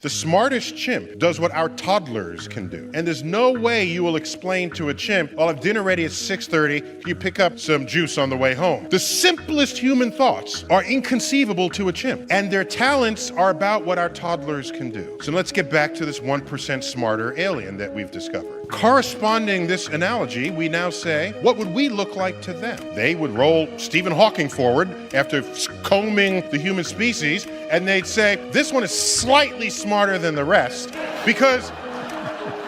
The smartest chimp does what our toddlers can do. And there's no way you will explain to a chimp, I'll have dinner ready at 6:30, you pick up some juice on the way home. The simplest human thoughts are inconceivable to a chimp, and their talents are about what our toddlers can do. So let's get back to this 1% smarter alien that we've discovered. Corresponding this analogy, we now say, what would we look like to them? They would roll Stephen Hawking forward after combing the human species, and they'd say, this one is slightly smarter than the rest because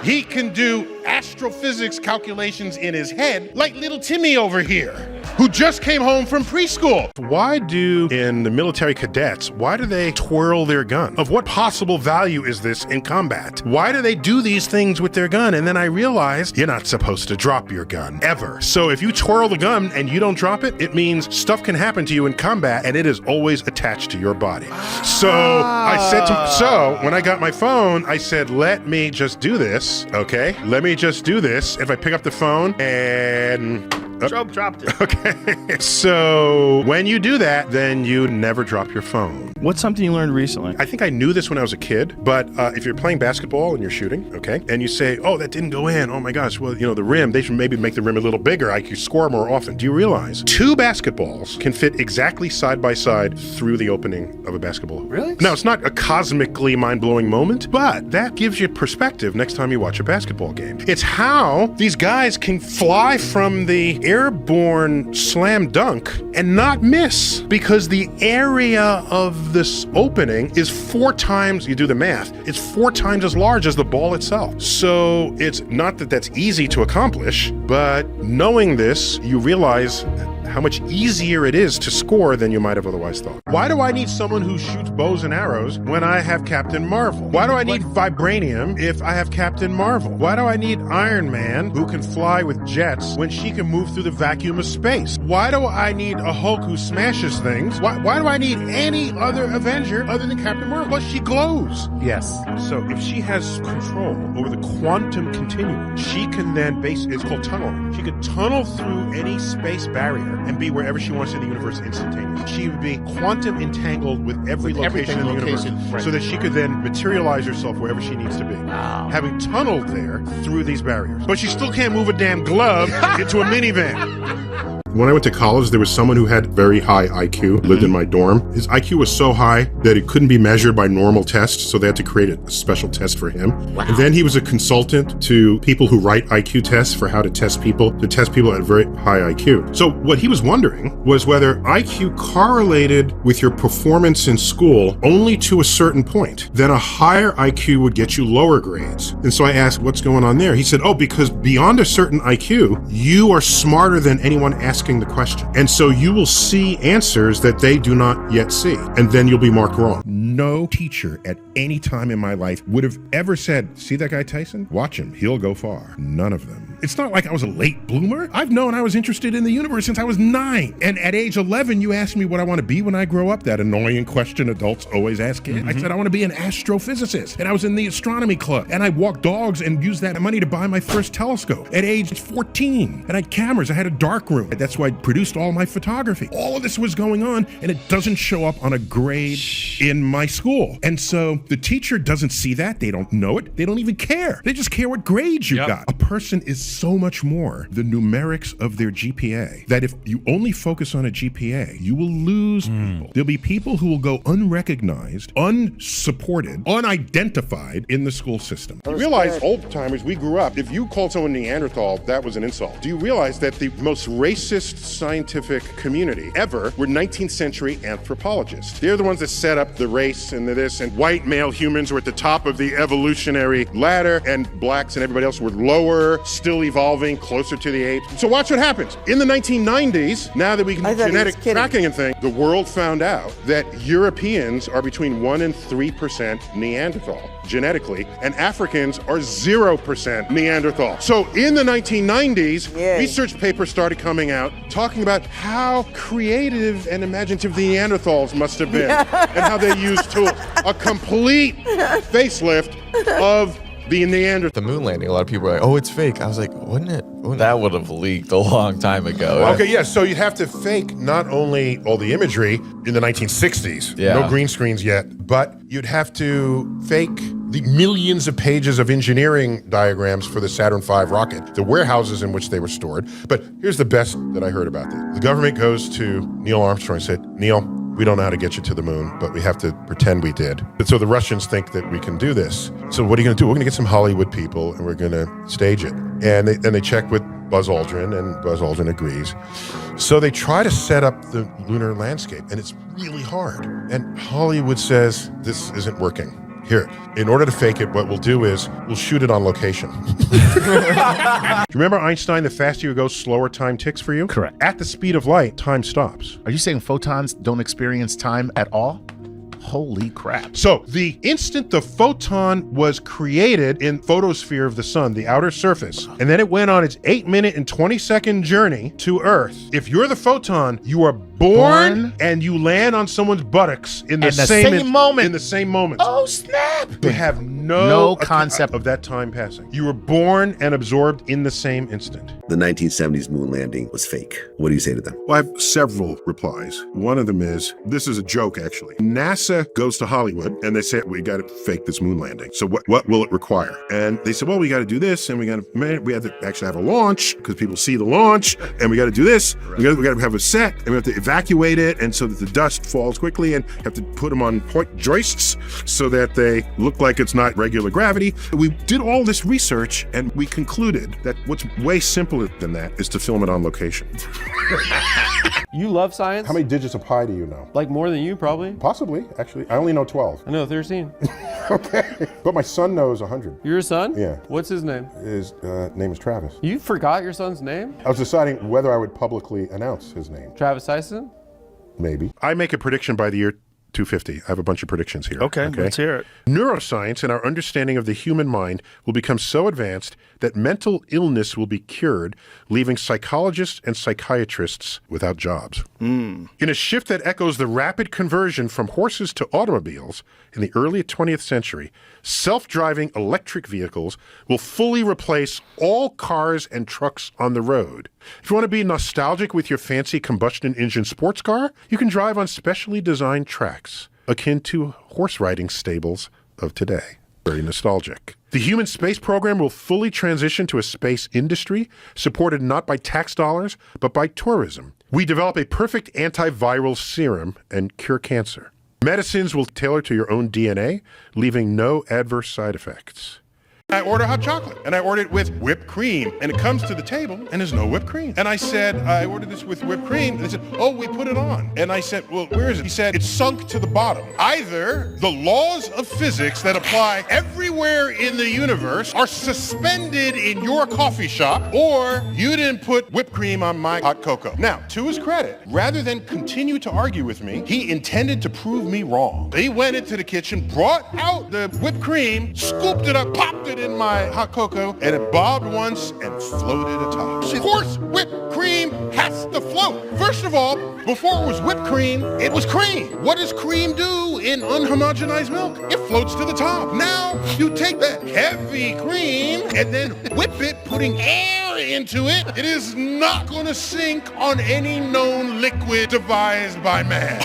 he can do astrophysics calculations in his head like little Timmy over here, who just came home from preschool. Why do, in the military cadets, why do they twirl their gun? Of what possible value is this in combat? Why do they do these things with their gun? And then I realized you're not supposed to drop your gun, ever. So if you twirl the gun and you don't drop it, it means stuff can happen to you in combat and it is always attached to your body. So I said so when I got my phone, I said, let me just do this, okay? Let me just do this. If I pick up the phone and... Job dropped it. Okay. So when you do that, then you never drop your phone. What's something you learned recently? I think I knew this when I was a kid, but if you're playing basketball and you're shooting, okay, and you say, oh, that didn't go in. Oh my gosh, well, the rim, they should maybe make the rim a little bigger. I could score more often. Do you realize 2 basketballs can fit exactly side by side through the opening of a basketball? Really? Now, it's not a cosmically mind-blowing moment, but that gives you perspective next time you watch a basketball game. It's how these guys can fly from the airborne slam dunk and not miss, because the area of this opening is 4 times, you do the math, it's 4 times as large as the ball itself. So it's not that that's easy to accomplish, but knowing this, you realize how much easier it is to score than you might have otherwise thought. Why do I need someone who shoots bows and arrows when I have Captain Marvel? Why do I need vibranium if I have Captain Marvel? Why do I need Iron Man who can fly with jets when she can move through the vacuum of space? Why do I need a Hulk who smashes things? Why do I need any other Avenger other than Captain Marvel? Plus she glows. Yes. So if she has control over the quantum continuum, she can then it's called tunneling. She could tunnel through any space barrier and be wherever she wants in the universe instantaneously. She would be quantum entangled with every location in the universe, right, so that she could then materialize herself wherever she needs to be. Wow. Having tunneled there through these barriers. But she still can't move a damn glove into a minivan. When I went to college, there was someone who had very high IQ, lived in my dorm. His IQ was so high that it couldn't be measured by normal tests, so they had to create a special test for him. Wow. And then he was a consultant to people who write IQ tests for how to test people at very high IQ. So what he was wondering was whether IQ correlated with your performance in school only to a certain point. Then a higher IQ would get you lower grades. And so I asked, what's going on there? He said, oh, because beyond a certain IQ, you are smarter than anyone asking the question. And so you will see answers that they do not yet see. And then you'll be marked wrong. No teacher at any time in my life would have ever said, see that guy Tyson? Watch him. He'll go far. None of them. It's not like I was a late bloomer. I've known I was interested in the universe since I was 9. And at age 11, you asked me what I want to be when I grow up. That annoying question adults always ask kids. I said, I want to be an astrophysicist. And I was in the astronomy club. And I walked dogs and used that money to buy my first telescope at age 14. And I had cameras. I had a dark room. That's why I produced all my photography. All of this was going on, and it doesn't show up on a grade in my school. And so the teacher doesn't see that. They don't know it. They don't even care. They just care what grades you got. A person is so much more the numerics of their GPA, that if you only focus on a GPA, you will lose people. There'll be people who will go unrecognized, unsupported, unidentified in the school system. You realize, old timers, we grew up, if you called someone Neanderthal, that was an insult. Do you realize that the most racist scientific community ever were 19th century anthropologists? They're the ones that set up the race and the this, and white male humans were at the top of the evolutionary ladder, and blacks and everybody else were lower, still evolving, closer to the apes. So watch what happens. In the 1990s, now that we can do genetic tracking and things, the world found out that Europeans are between 1% and 3% Neanderthal genetically, and Africans are 0% Neanderthal. So in the 1990s, research papers started coming out talking about how creative and imaginative the Neanderthals must have been and how they used tools. A complete facelift of The Neanderthal. The moon landing, a lot of people were like, oh, it's fake. I was like, that would have leaked a long time ago. Okay, yeah, so you'd have to fake not only all the imagery in the 1960s, no green screens yet, but you'd have to fake the millions of pages of engineering diagrams for the Saturn V rocket, the warehouses in which they were stored. But here's the best that I heard about this. The government goes to Neil Armstrong and said, Neil, we don't know how to get you to the moon, but we have to pretend we did. And so the Russians think that we can do this. So what are you gonna do? We're gonna get some Hollywood people and we're gonna stage it. And they check with Buzz Aldrin, and Buzz Aldrin agrees. So they try to set up the lunar landscape, and it's really hard. And Hollywood says, this isn't working. Here, in order to fake it, what we'll do is we'll shoot it on location. Remember Einstein, the faster you go, slower time ticks for you? Correct. At the speed of light, time stops. Are you saying photons don't experience time at all? Holy crap. So the instant the photon was created in photosphere of the sun, the outer surface, and then it went on its 8-minute and 20-second journey to Earth, if you're the photon, you are born and you land on someone's buttocks in the same moment. In the same moment. Oh, snap. They have no concept of that time passing. You were born and absorbed in the same instant. The 1970s moon landing was fake. What do you say to them? Well, I have several replies. One of them is, this is a joke actually. NASA goes to Hollywood and they say, we got to fake this moon landing. So what will it require? And they said, well, we got to do this, and we have to actually have a launch because people see the launch, and we got to do this. We got to have a set, and we have to evacuate it, and so that the dust falls quickly, and have to put them on point joists so that they look like it's not regular gravity. We did all this research, and we concluded that what's way simpler than that is to film it on location. You love science? How many digits of pi do you know? Like more than you, probably. Possibly, actually. I only know 12. I know 13. Okay. But my son knows 100. Your son? Yeah. What's his name? His name is Travis. You forgot your son's name? I was deciding whether I would publicly announce his name. Travis Tyson? Maybe. I make a prediction by the year 250. I have a bunch of predictions here. Okay, let's hear it. Neuroscience and our understanding of the human mind will become so advanced that mental illness will be cured, leaving psychologists and psychiatrists without jobs. In a shift that echoes the rapid conversion from horses to automobiles in the early 20th century, self-driving electric vehicles will fully replace all cars and trucks on the road. If you want to be nostalgic with your fancy combustion engine sports car, you can drive on specially designed tracks, akin to horse riding stables of today. Very nostalgic. The human space program will fully transition to a space industry supported not by tax dollars, but by tourism. We develop a perfect antiviral serum and cure cancer. Medicines will tailor to your own DNA, leaving no adverse side effects. I order hot chocolate, and I order it with whipped cream, and it comes to the table, and there's no whipped cream. And I said, I ordered this with whipped cream, and they said, oh, we put it on. And I said, well, where is it? He said, it's sunk to the bottom. Either the laws of physics that apply everywhere in the universe are suspended in your coffee shop, or you didn't put whipped cream on my hot cocoa. Now, to his credit, rather than continue to argue with me, he intended to prove me wrong. He went into the kitchen, brought out the whipped cream, scooped it up, popped it in my hot cocoa, and it bobbed once and floated atop. Of course, whipped cream has to float. First of all, before it was whipped cream, it was cream. What does cream do in unhomogenized milk? It floats to the top. Now, you take that heavy cream and then whip it, putting air into it. It is not going to sink on any known liquid devised by man.